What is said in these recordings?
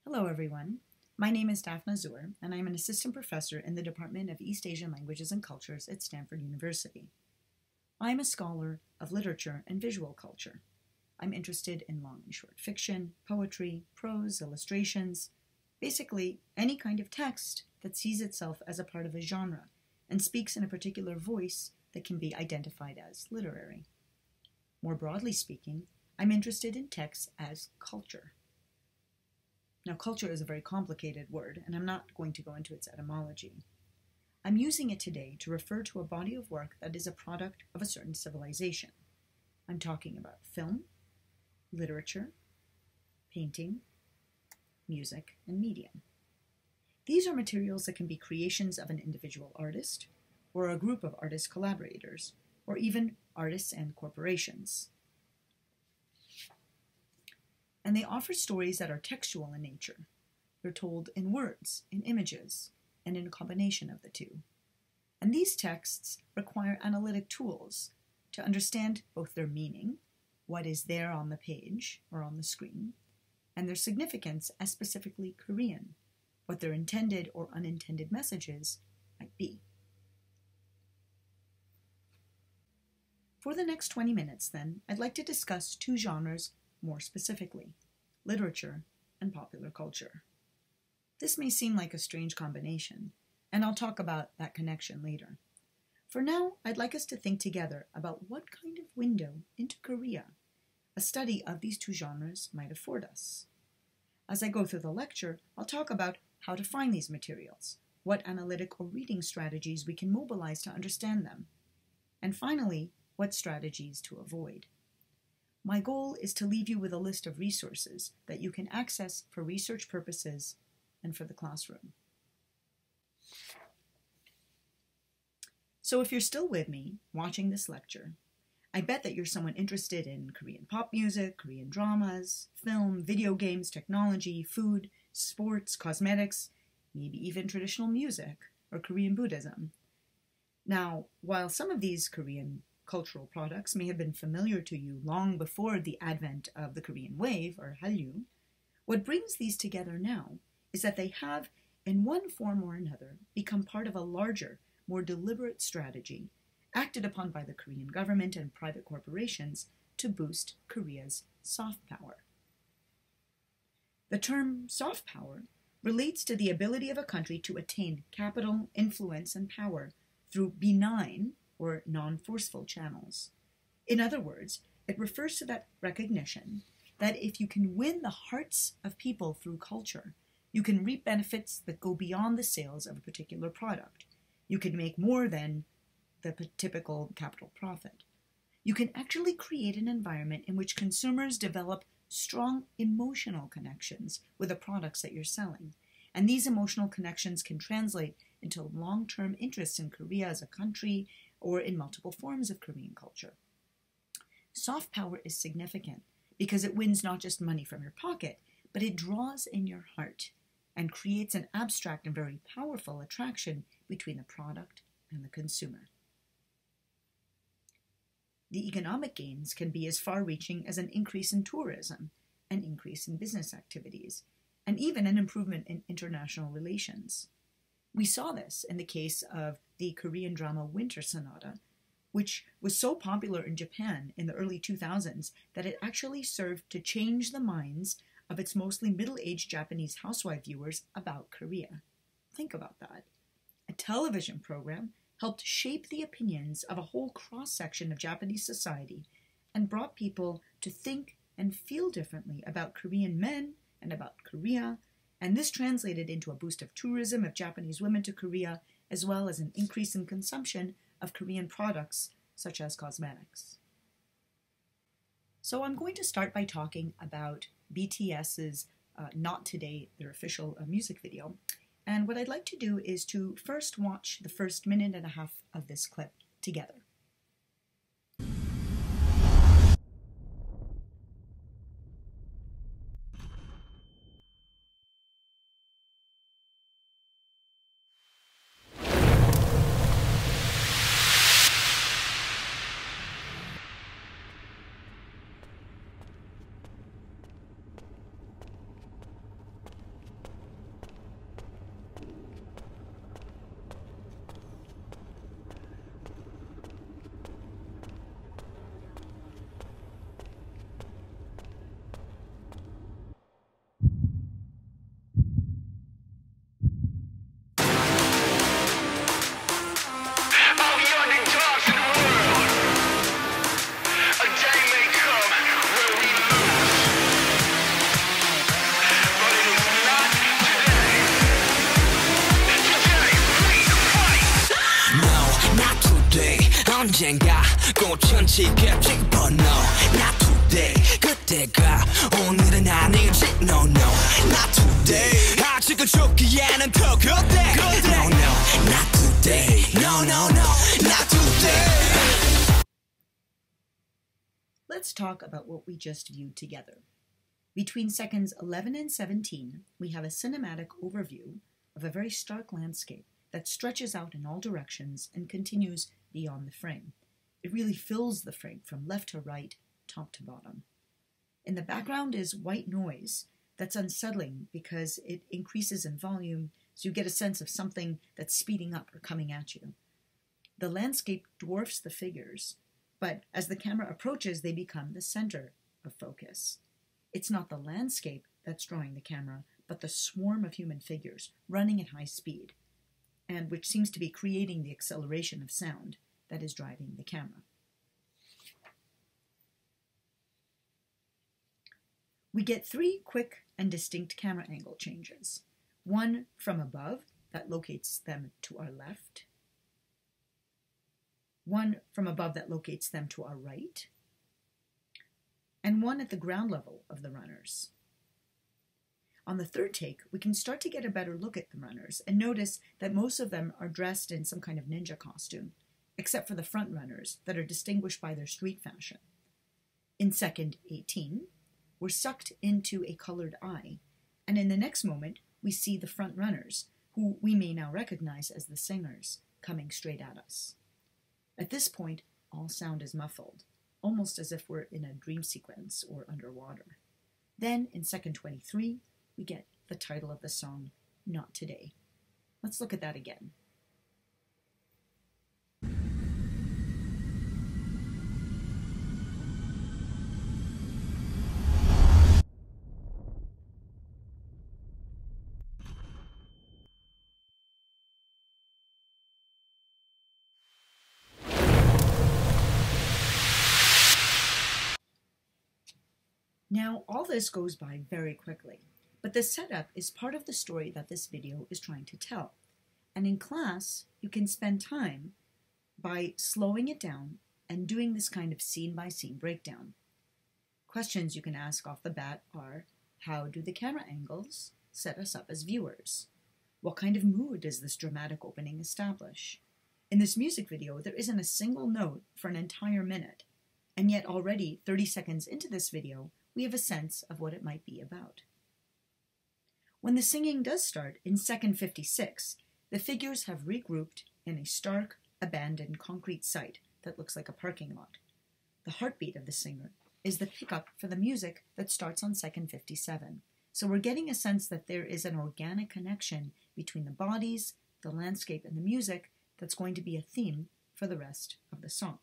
Hello everyone, my name is Dafna and I'm an assistant professor in the Department of East Asian Languages and Cultures at Stanford University. I'm a scholar of literature and visual culture. I'm interested in long and short fiction, poetry, prose, illustrations, basically any kind of text that sees itself as a part of a genre and speaks in a particular voice that can be identified as literary. More broadly speaking, I'm interested in texts as culture. Now, culture is a very complicated word, and I'm not going to go into its etymology. I'm using it today to refer to a body of work that is a product of a certain civilization. I'm talking about film, literature, painting, music, and medium. These are materials that can be creations of an individual artist, or a group of artist collaborators, or even artists and corporations. And they offer stories that are textual in nature. They're told in words, in images, and in a combination of the two. And these texts require analytic tools to understand both their meaning, what is there on the page or on the screen, and their significance as specifically Korean, what their intended or unintended messages might be. For the next 20 minutes, then, I'd like to discuss two genres more specifically, literature and popular culture. This may seem like a strange combination, and I'll talk about that connection later. For now, I'd like us to think together about what kind of window into Korea a study of these two genres might afford us. As I go through the lecture, I'll talk about how to find these materials, what analytic or reading strategies we can mobilize to understand them, and finally, what strategies to avoid. My goal is to leave you with a list of resources that you can access for research purposes and for the classroom. So if you're still with me, watching this lecture, I bet that you're someone interested in Korean pop music, Korean dramas, film, video games, technology, food, sports, cosmetics, maybe even traditional music or Korean Buddhism. Now, while some of these Korean cultural products may have been familiar to you long before the advent of the Korean wave, or Hallyu, what brings these together now is that they have, in one form or another, become part of a larger, more deliberate strategy acted upon by the Korean government and private corporations to boost Korea's soft power. The term soft power relates to the ability of a country to attain capital, influence, and power through benign or non-forceful channels. In other words, it refers to that recognition that if you can win the hearts of people through culture, you can reap benefits that go beyond the sales of a particular product. You can make more than the typical capital profit. You can actually create an environment in which consumers develop strong emotional connections with the products that you're selling. And these emotional connections can translate into long-term interest in Korea as a country or in multiple forms of Korean culture. Soft power is significant because it wins not just money from your pocket, but it draws in your heart and creates an abstract and very powerful attraction between the product and the consumer. The economic gains can be as far-reaching as an increase in tourism, an increase in business activities, and even an improvement in international relations. We saw this in the case of the Korean drama Winter Sonata, which was so popular in Japan in the early 2000s that it actually served to change the minds of its mostly middle-aged Japanese housewife viewers about Korea. Think about that. A television program helped shape the opinions of a whole cross-section of Japanese society and brought people to think and feel differently about Korean men and about Korea, and this translated into a boost of tourism of Japanese women to Korea, as well as an increase in consumption of Korean products, such as cosmetics. So I'm going to start by talking about BTS's Not Today, their official music video. And what I'd like to do is to first watch the first minute and a half of this clip together. 지겹지 but no not today 그때가 오늘은 아니지 no no not today 아직은 죽기에는 더 그때 no no not today no no no not today. Let's talk about what we just viewed together. Between seconds 11 and 17, we have a cinematic overview of a very stark landscape that stretches out in all directions and continues beyond the frame. It really fills the frame from left to right, top to bottom. In the background is white noise that's unsettling because it increases in volume, so you get a sense of something that's speeding up or coming at you. The landscape dwarfs the figures, but as the camera approaches, they become the center of focus. It's not the landscape that's drawing the camera, but the swarm of human figures running at high speed, and which seems to be creating the acceleration of sound that is driving the camera. We get three quick and distinct camera angle changes. One from above that locates them to our left, one from above that locates them to our right, and one at the ground level of the runners. On the third take, we can start to get a better look at the runners and notice that most of them are dressed in some kind of ninja costume, except for the front runners that are distinguished by their street fashion. In second 18, we're sucked into a colored eye, and in the next moment, we see the front runners, who we may now recognize as the singers, coming straight at us. At this point, all sound is muffled, almost as if we're in a dream sequence or underwater. Then, in second 23, we get the title of the song, Not Today. Let's look at that again. Now, all this goes by very quickly, but the setup is part of the story that this video is trying to tell. And in class, you can spend time by slowing it down and doing this kind of scene-by-scene breakdown. Questions you can ask off the bat are, how do the camera angles set us up as viewers? What kind of mood does this dramatic opening establish? In this music video, there isn't a single note for an entire minute, and yet already 30 seconds into this video, we have a sense of what it might be about. When the singing does start in second 56, the figures have regrouped in a stark, abandoned concrete site that looks like a parking lot. The heartbeat of the singer is the pickup for the music that starts on second 57. So we're getting a sense that there is an organic connection between the bodies, the landscape, and the music that's going to be a theme for the rest of the song.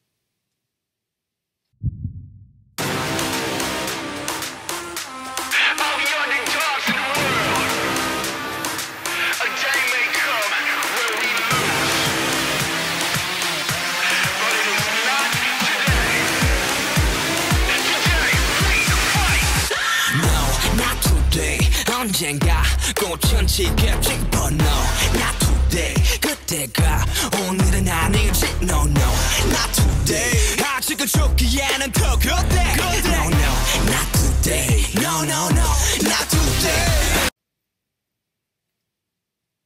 언젠가 꽃은 지겠지 but no not today 그때가 오늘은 아니지 no no not today 아직은 죽기에는 더 그때 no no not today no no no not today.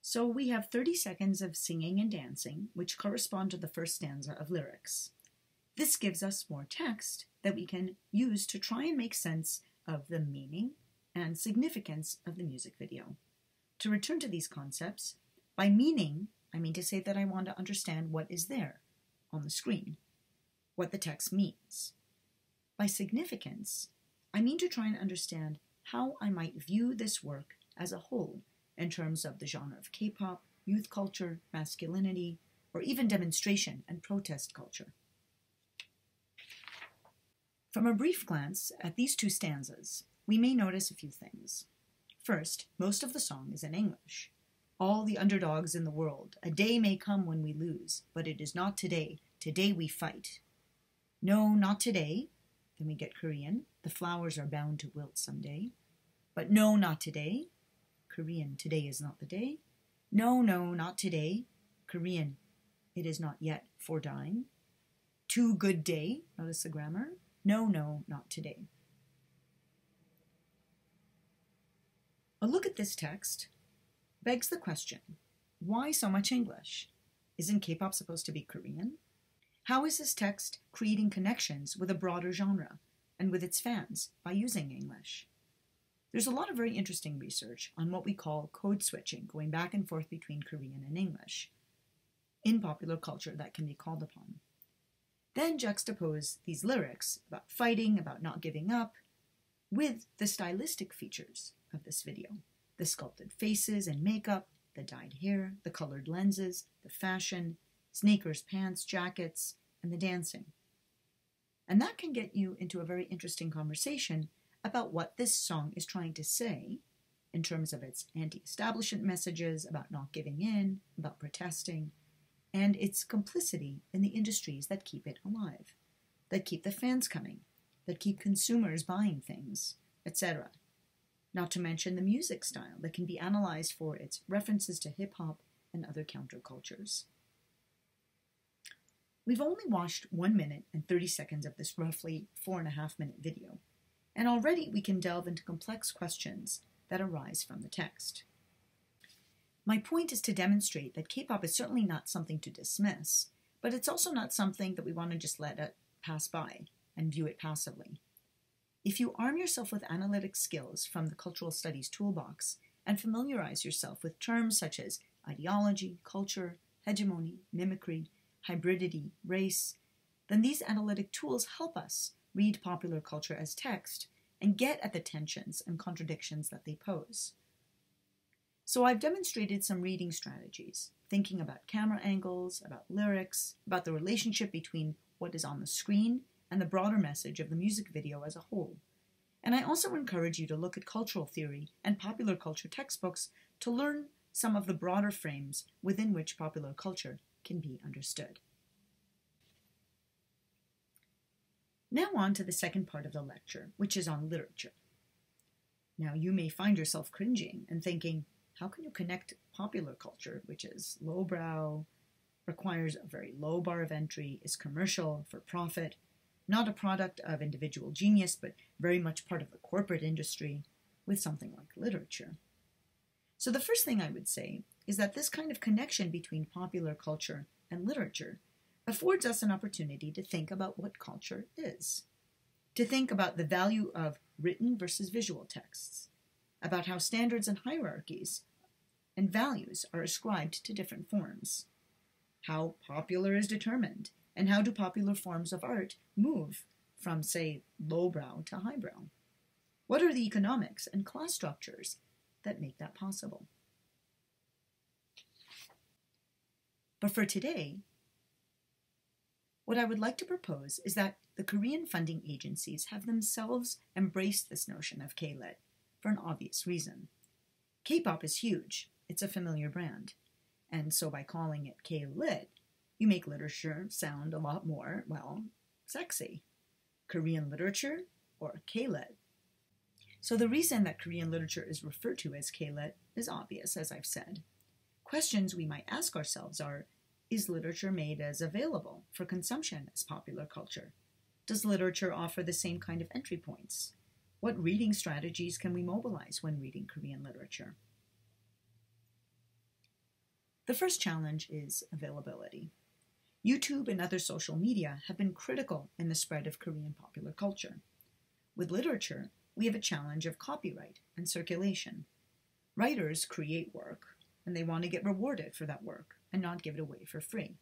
So we have 30 seconds of singing and dancing, which correspond to the first stanza of lyrics. This gives us more text that we can use to try and make sense of the meaning and significance of the music video. To return to these concepts, by meaning, I mean to say that I want to understand what is there on the screen, what the text means. By significance, I mean to try and understand how I might view this work as a whole in terms of the genre of K-pop, youth culture, masculinity, or even demonstration and protest culture. From a brief glance at these two stanzas, we may notice a few things. First, most of the song is in English. All the underdogs in the world, a day may come when we lose, but it is not today. Today we fight. No, not today. Then we get Korean. The flowers are bound to wilt someday. But no, not today. Korean, today is not the day. No, no, not today. Korean, it is not yet for dying. Too good day, notice the grammar. No, no, not today. A look at this text begs the question, why so much English? Isn't K-pop supposed to be Korean? How is this text creating connections with a broader genre and with its fans by using English? There's a lot of very interesting research on what we call code switching, going back and forth between Korean and English, in popular culture that can be called upon. Then juxtapose these lyrics about fighting, about not giving up, with the stylistic features of this video. The sculpted faces and makeup, the dyed hair, the colored lenses, the fashion, sneakers, pants, jackets, and the dancing. And that can get you into a very interesting conversation about what this song is trying to say in terms of its anti-establishment messages, about not giving in, about protesting, and its complicity in the industries that keep it alive, that keep the fans coming, that keep consumers buying things, etc. Not to mention the music style that can be analyzed for its references to hip-hop and other countercultures. We've only watched 1 minute and 30 seconds of this roughly 4.5-minute video, and already we can delve into complex questions that arise from the text. My point is to demonstrate that K-pop is certainly not something to dismiss, but it's also not something that we want to just let it pass by and view it passively. If you arm yourself with analytic skills from the cultural studies toolbox and familiarize yourself with terms such as ideology, culture, hegemony, mimicry, hybridity, race, then these analytic tools help us read popular culture as text and get at the tensions and contradictions that they pose. So I've demonstrated some reading strategies, thinking about camera angles, about lyrics, about the relationship between what is on the screen and the broader message of the music video as a whole. And I also encourage you to look at cultural theory and popular culture textbooks to learn some of the broader frames within which popular culture can be understood. Now on to the second part of the lecture, which is on literature. Now you may find yourself cringing and thinking, how can you connect popular culture, which is lowbrow, requires a very low bar of entry, is commercial, for profit, not a product of individual genius, but very much part of the corporate industry, with something like literature? So the first thing I would say is that this kind of connection between popular culture and literature affords us an opportunity to think about what culture is, to think about the value of written versus visual texts, about how standards and hierarchies and values are ascribed to different forms, how popular is determined, and how do popular forms of art move from, say, lowbrow to highbrow? What are the economics and class structures that make that possible? But for today, what I would like to propose is that the Korean funding agencies have themselves embraced this notion of K-Lit for an obvious reason. K-pop is huge. It's a familiar brand. And so by calling it K-Lit, you make literature sound a lot more, well, sexy. Korean literature or K-Lit. So the reason that Korean literature is referred to as K-Lit is obvious, as I've said. Questions we might ask ourselves are, is literature made as available for consumption as popular culture? Does literature offer the same kind of entry points? What reading strategies can we mobilize when reading Korean literature? The first challenge is availability. YouTube and other social media have been critical in the spread of Korean popular culture. With literature, we have a challenge of copyright and circulation. Writers create work, and they want to get rewarded for that work and not give it away for free.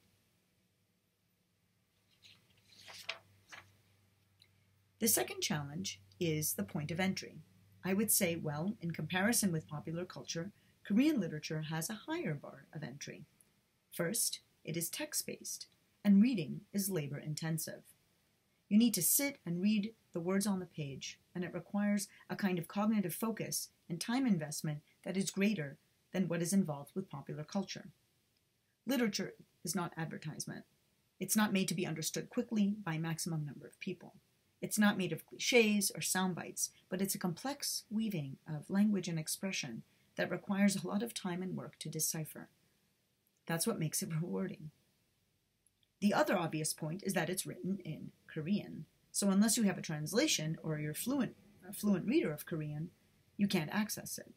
The second challenge is the point of entry. I would say, well, in comparison with popular culture, Korean literature has a higher bar of entry. First, it is text-based, and reading is labor-intensive. You need to sit and read the words on the page, and it requires a kind of cognitive focus and time investment that is greater than what is involved with popular culture. Literature is not advertisement. It's not made to be understood quickly by a maximum number of people. It's not made of cliches or sound bites, but it's a complex weaving of language and expression that requires a lot of time and work to decipher. That's what makes it rewarding. The other obvious point is that it's written in Korean. So unless you have a translation or you're a fluent reader of Korean, you can't access it.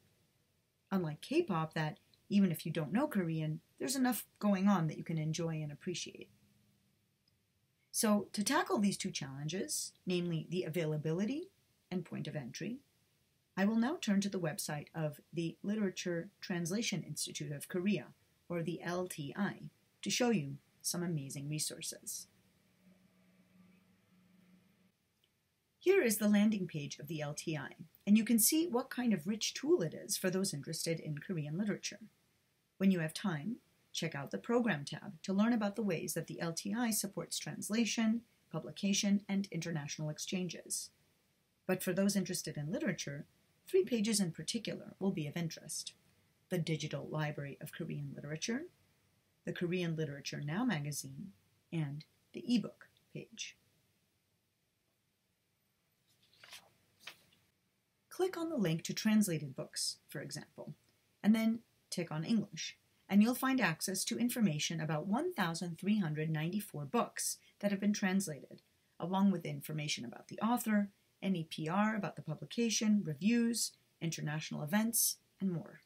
Unlike K-pop, that even if you don't know Korean, there's enough going on that you can enjoy and appreciate. So to tackle these two challenges, namely the availability and point of entry, I will now turn to the website of the Literature Translation Institute of Korea, or the LTI, to show you some amazing resources. Here is the landing page of the LTI, and you can see what kind of rich tool it is for those interested in Korean literature. When you have time, check out the Program tab to learn about the ways that the LTI supports translation, publication, and international exchanges. But for those interested in literature, 3 pages in particular will be of interest: the Digital Library of Korean Literature, the Korean Literature Now magazine, and the ebook page. Click on the link to translated books, for example, and then tick on English, and you'll find access to information about 1,394 books that have been translated, along with information about the author, any PR about the publication, reviews, international events, and more.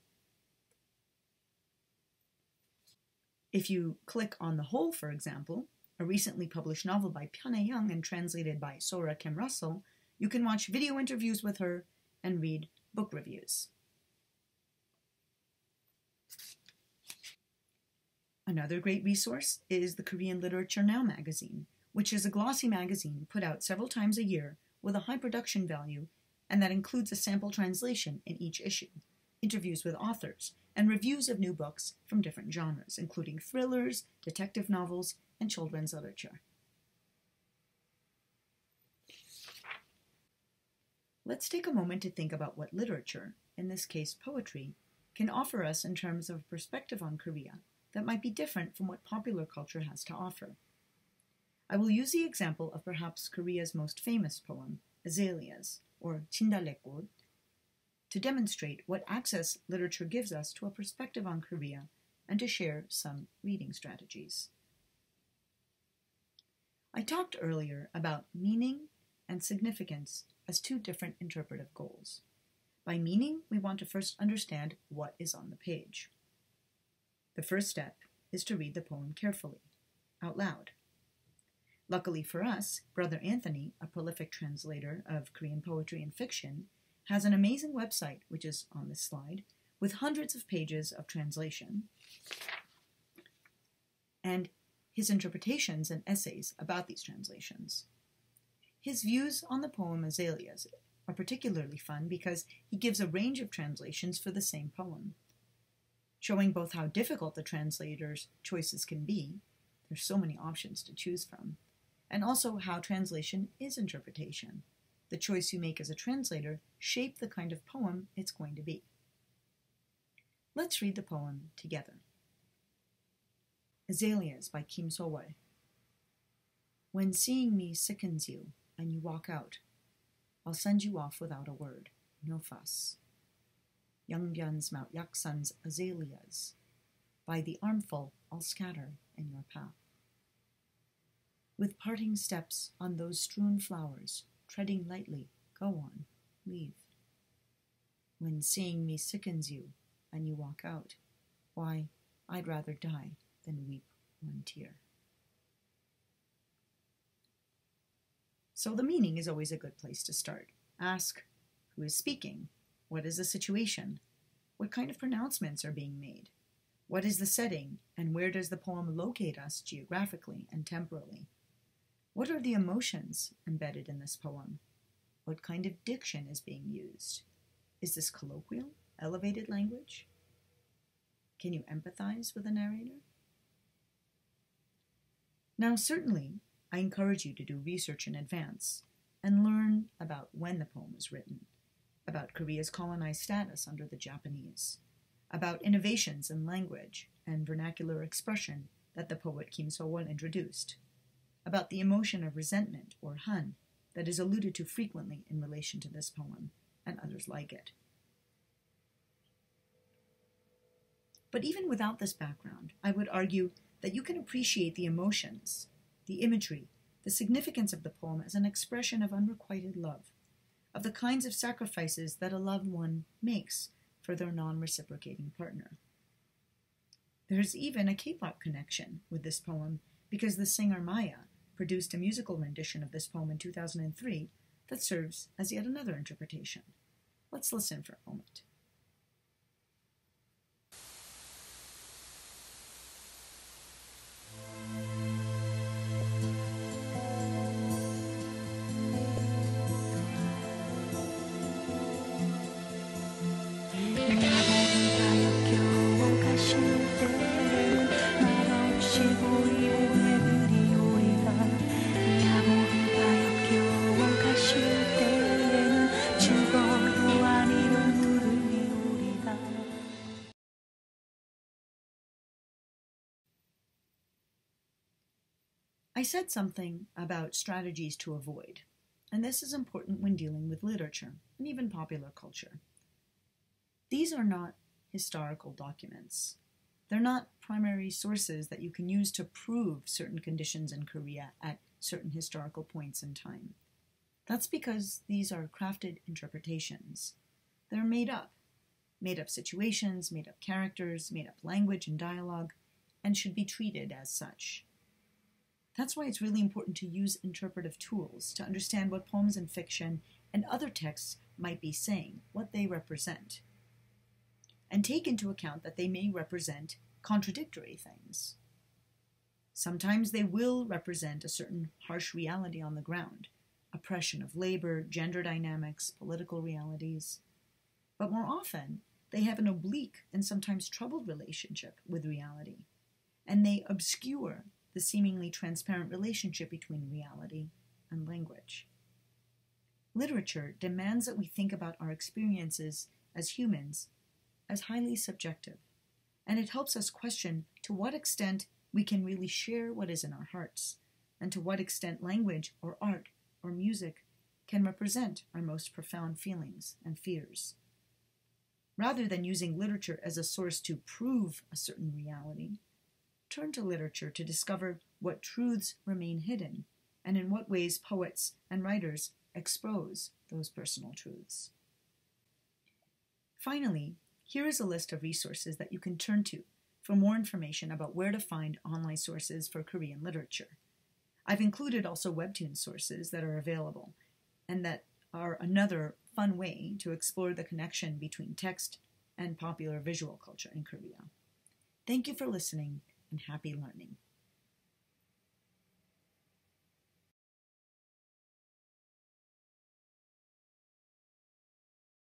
If you click on The Whole, for example, a recently published novel by Pyonhae Young and translated by Sora Kim Russell, you can watch video interviews with her and read book reviews. Another great resource is the Korean Literature Now magazine, which is a glossy magazine put out several times a year with a high production value, and that includes a sample translation in each issue, interviews with authors, and reviews of new books from different genres, including thrillers, detective novels, and children's literature. Let's take a moment to think about what literature, in this case poetry, can offer us in terms of a perspective on Korea that might be different from what popular culture has to offer. I will use the example of perhaps Korea's most famous poem, Azaleas, or Chindalekgod, to demonstrate what access literature gives us to a perspective on Korea and to share some reading strategies. I talked earlier about meaning and significance as 2 different interpretive goals. By meaning, we want to first understand what is on the page. The first step is to read the poem carefully, out loud. Luckily for us, Brother Anthony, a prolific translator of Korean poetry and fiction, has an amazing website, which is on this slide, with hundreds of pages of translation, and his interpretations and essays about these translations. His views on the poem Azaleas are particularly fun because he gives a range of translations for the same poem, showing both how difficult the translator's choices can be, there's so many options to choose from, and also how translation is interpretation. The choice you make as a translator shapes the kind of poem it's going to be. Let's read the poem together. Azaleas by Kim So-wol. When seeing me sickens you, and you walk out, I'll send you off without a word, no fuss. Youngbyeon's Mount Yaksan's azaleas, by the armful I'll scatter in your path. With parting steps on those strewn flowers, treading lightly, go on, leave. When seeing me sickens you, and you walk out, why, I'd rather die than weep one tear. So the meaning is always a good place to start. Ask, who is speaking? What is the situation? What kind of pronouncements are being made? What is the setting, and where does the poem locate us geographically and temporally? What are the emotions embedded in this poem? What kind of diction is being used? Is this colloquial, elevated language? Can you empathize with the narrator? Now, certainly, I encourage you to do research in advance and learn about when the poem was written, about Korea's colonized status under the Japanese, about innovations in language and vernacular expression that the poet Kim So-wol introduced, about the emotion of resentment or han that is alluded to frequently in relation to this poem and others like it. But even without this background, I would argue that you can appreciate the emotions, the imagery, the significance of the poem as an expression of unrequited love, of the kinds of sacrifices that a loved one makes for their non-reciprocating partner. There's even a K-pop connection with this poem because the singer Maya produced a musical rendition of this poem in 2003 that serves as yet another interpretation. Let's listen for a moment. I said something about strategies to avoid, and this is important when dealing with literature and even popular culture. These are not historical documents. They're not primary sources that you can use to prove certain conditions in Korea at certain historical points in time. That's because these are crafted interpretations. They're made up situations, made up characters, made up language and dialogue, and should be treated as such. That's why it's really important to use interpretive tools to understand what poems and fiction and other texts might be saying, what they represent, and take into account that they may represent contradictory things. Sometimes they will represent a certain harsh reality on the ground, oppression of labor, gender dynamics, political realities. But more often, they have an oblique and sometimes troubled relationship with reality, and they obscure the seemingly transparent relationship between reality and language. Literature demands that we think about our experiences as humans as highly subjective, and it helps us question to what extent we can really share what is in our hearts, and to what extent language or art or music can represent our most profound feelings and fears. Rather than using literature as a source to prove a certain reality, turn to literature to discover what truths remain hidden and in what ways poets and writers expose those personal truths. Finally, here is a list of resources that you can turn to for more information about where to find online sources for Korean literature. I've included also webtoon sources that are available and that are another fun way to explore the connection between text and popular visual culture in Korea. Thank you for listening and happy learning.